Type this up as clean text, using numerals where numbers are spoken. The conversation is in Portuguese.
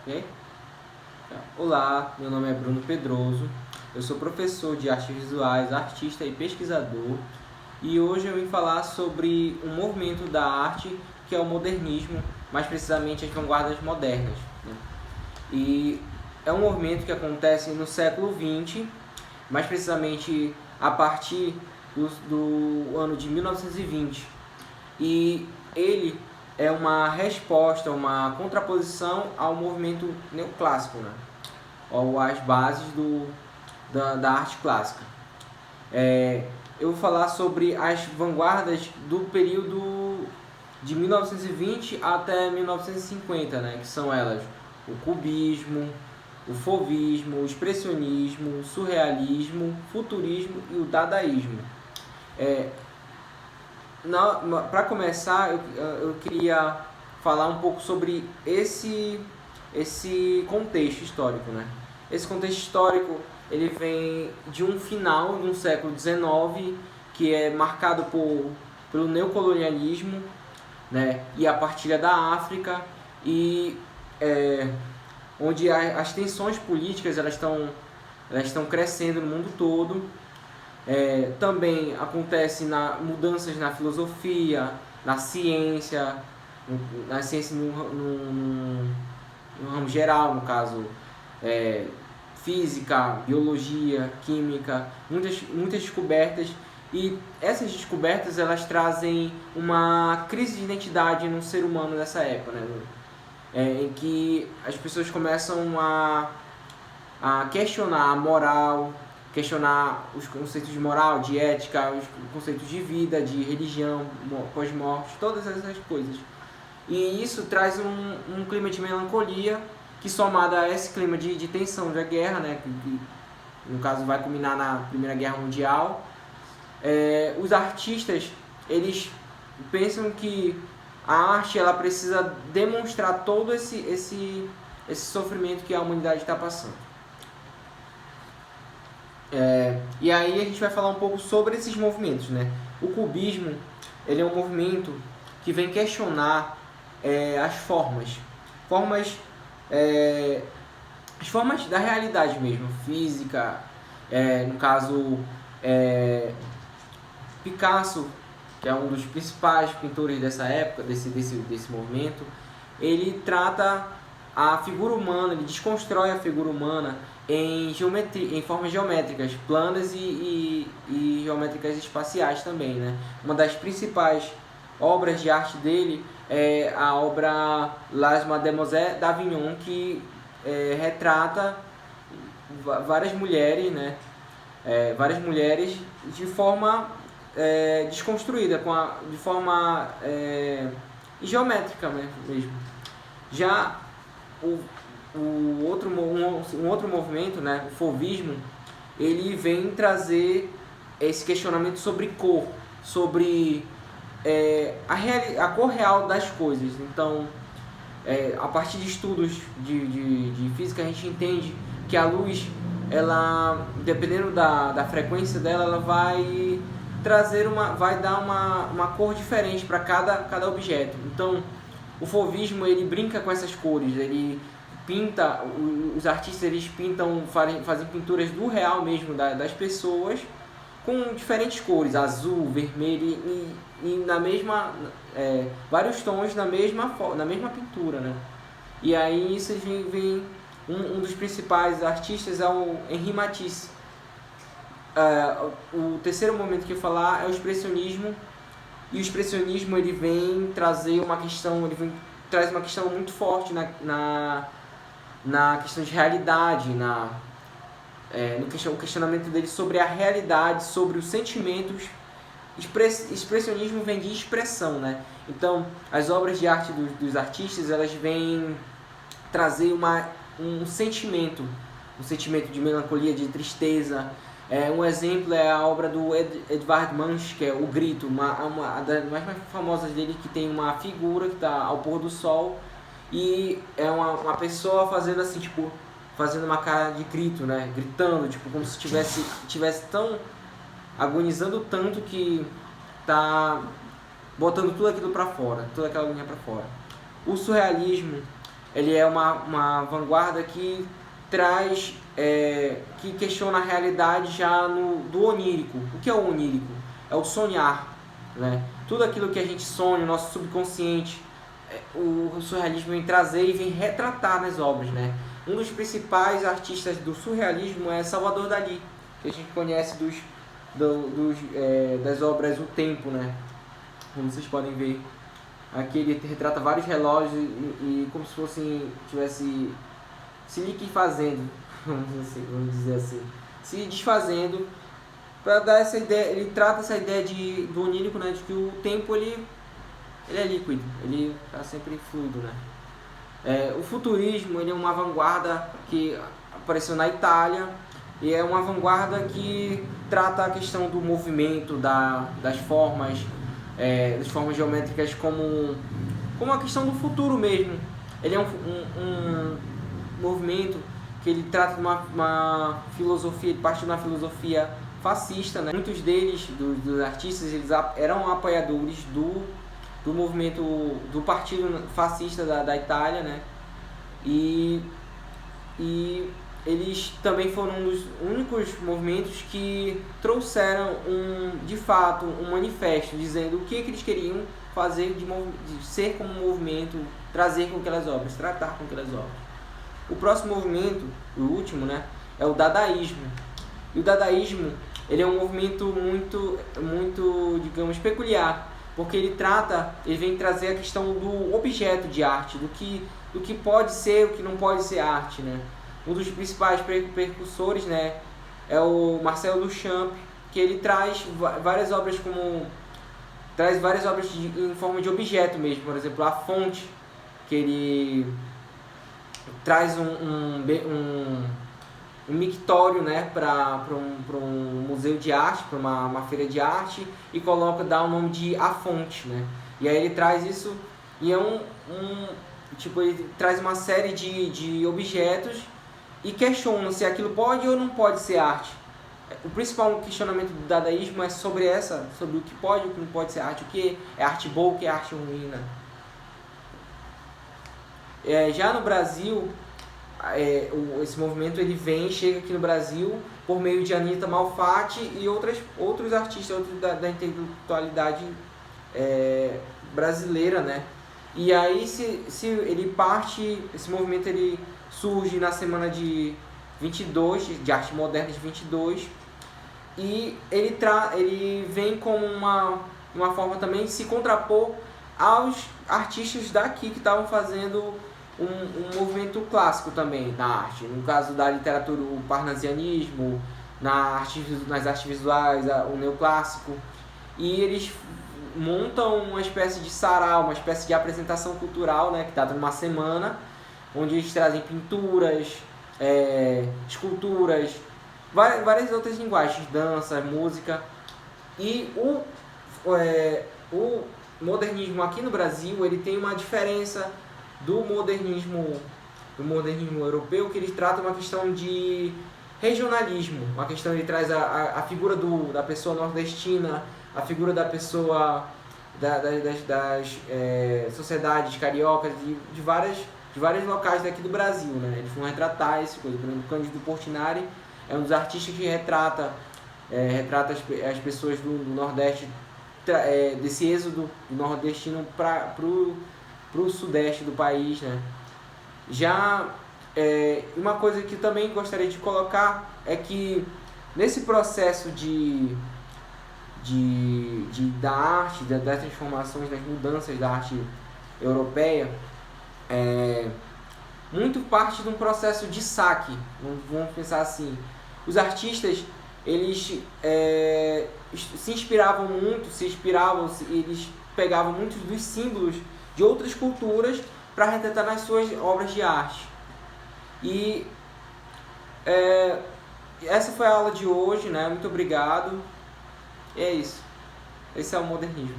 Ok? Olá, meu nome é Bruno Pedroso, eu sou professor de artes visuais, artista e pesquisador, e hoje eu vim falar sobre um movimento da arte que é o modernismo, mais precisamente as vanguardas modernas, né? E é um movimento que acontece no século XX, mais precisamente a partir do ano de 1920. E ele é uma resposta, uma contraposição ao movimento neoclássico, né? Ou às bases da arte clássica. Eu vou falar sobre as vanguardas do período de 1920 até 1950, né? Que são elas o cubismo, o fauvismo, o expressionismo, o surrealismo, o futurismo e o dadaísmo. Para começar, eu queria falar um pouco sobre esse contexto histórico, né? Esse contexto histórico ele vem de um final do século XIX, que é marcado pelo neocolonialismo, né? E a partilha da África, e onde as tensões políticas elas estão crescendo no mundo todo. Também acontece mudanças na filosofia, na ciência no ramo geral, no caso física, biologia, química, muitas descobertas, e essas descobertas elas trazem uma crise de identidade no ser humano nessa época, né? Em que as pessoas começam a questionar a moral, questionar os conceitos de moral, de ética, os conceitos de vida, de religião, pós-morte, todas essas coisas. E isso traz um clima de melancolia, que somado a esse clima de tensão da guerra, né, que no caso vai culminar na Primeira Guerra Mundial, os artistas eles pensam que a arte ela precisa demonstrar todo esse sofrimento que a humanidade está passando. E aí a gente vai falar um pouco sobre esses movimentos, né? O cubismo ele é um movimento que vem questionar as as formas da realidade mesmo, física. No caso, Picasso, que é um dos principais pintores dessa época, desse movimento, ele trata a figura humana, ele desconstrói a figura humana em formas geométricas, planas e geométricas espaciais também, né? Uma das principais obras de arte dele é a obra Las Mademoiselles d'Avignon, que retrata várias mulheres, né? Várias mulheres de forma desconstruída, de forma geométrica mesmo. Já um outro movimento, né, o fauvismo, ele vem trazer esse questionamento sobre cor, sobre a cor real das coisas. Então, a partir de estudos de física, a gente entende que a luz, ela, dependendo da frequência dela, ela vai dar uma cor diferente para cada objeto. Então, o fauvismo ele brinca com essas cores, ele pinta, os artistas eles fazem pinturas do real mesmo das pessoas com diferentes cores, azul, vermelho e na mesma vários tons na mesma pintura, né? E aí isso vem um dos principais artistas é o Henri Matisse. O terceiro momento que eu falar é o expressionismo. E o expressionismo ele vem trazer traz uma questão muito forte na questão de realidade, o questionamento dele sobre a realidade, sobre os sentimentos. Expressionismo vem de expressão, né? Então, as obras de arte dos artistas elas vêm trazer um sentimento de melancolia, de tristeza. Um exemplo é a obra do Edvard Munch, que é O Grito, uma das mais famosas dele, que tem uma figura que está ao pôr do sol e é uma pessoa fazendo assim, tipo, fazendo uma cara de grito, né? Gritando, tipo, como se tivesse tão agonizando tanto que tá botando tudo aquilo para fora, toda aquela agonia para fora. O surrealismo ele é uma vanguarda que traz, que questiona a realidade já do onírico. O que é o onírico? É o sonhar, né? Tudo aquilo que a gente sonha, o nosso subconsciente, o surrealismo vem trazer e vem retratar nas obras, né? Um dos principais artistas do surrealismo é Salvador Dalí, que a gente conhece das obras O Tempo, né? Como vocês podem ver, aqui ele retrata vários relógios e como se fossem, tivesse se liquefazendo, vamos dizer assim, se desfazendo, para dar essa ideia. Ele trata essa ideia do onírico, né? De que o tempo ele é líquido, ele está sempre fluido, né? O futurismo, ele é uma vanguarda que apareceu na Itália e é uma vanguarda que trata a questão do movimento, das formas geométricas como a questão do futuro mesmo. Ele é um movimento que ele trata de uma filosofia, ele parte de uma filosofia fascista, né? Muitos deles, dos artistas, eles eram apoiadores do movimento do partido fascista da Itália, né? E eles também foram um dos únicos movimentos que trouxeram de fato um manifesto dizendo o que eles queriam fazer de ser como movimento, trazer com aquelas obras, tratar com aquelas obras. O próximo movimento, o último, né, é o dadaísmo. E o dadaísmo, ele é um movimento muito, digamos, peculiar, porque ele vem trazer a questão do objeto de arte, do que pode ser, o que não pode ser arte, né? Um dos principais precursores, né, é o Marcel Duchamp, que ele traz várias obras em forma de objeto mesmo. Por exemplo, a fonte, que ele traz um mictório, né, para um museu de arte, para uma feira de arte, e dá o nome de A Fonte, né? E aí ele traz isso, e ele traz uma série de objetos e questiona se aquilo pode ou não pode ser arte. O principal questionamento do dadaísmo é sobre o que pode e o que não pode ser arte, o que é arte boa, o que é arte ruim, né? Já no Brasil, esse movimento chega aqui no Brasil por meio de Anita Malfatti e outros artistas, da intelectualidade brasileira, né? E aí esse movimento ele surge na semana de 22, de arte moderna de 22, e ele vem como uma forma também de se contrapor aos artistas daqui que estavam fazendo um movimento clássico também na arte. No caso da literatura, o parnasianismo, nas artes visuais, o neoclássico. E eles montam uma espécie de sarau, uma espécie de apresentação cultural, né, que está numa semana, onde eles trazem pinturas, esculturas, várias outras linguagens, dança, música. E o modernismo aqui no Brasil, ele tem uma diferença do modernismo europeu, que ele trata uma questão de regionalismo, uma questão, ele traz a figura da pessoa nordestina, a figura da pessoa das sociedades cariocas, de vários locais daqui do Brasil, né? Eles vão retratar esse coisa. Por exemplo, Cândido Portinari é um dos artistas que retrata as pessoas do Nordeste, desse êxodo nordestino para o sudeste do país, né? Já uma coisa que também gostaria de colocar é que nesse processo da arte, das transformações, das mudanças da arte europeia, muito parte de um processo de saque, vamos pensar assim. Os artistas, eles se inspiravam muito, eles pegavam muitos dos símbolos de outras culturas para retratar nas suas obras de arte. E essa foi a aula de hoje, né? Muito obrigado. E é isso. Esse é o modernismo.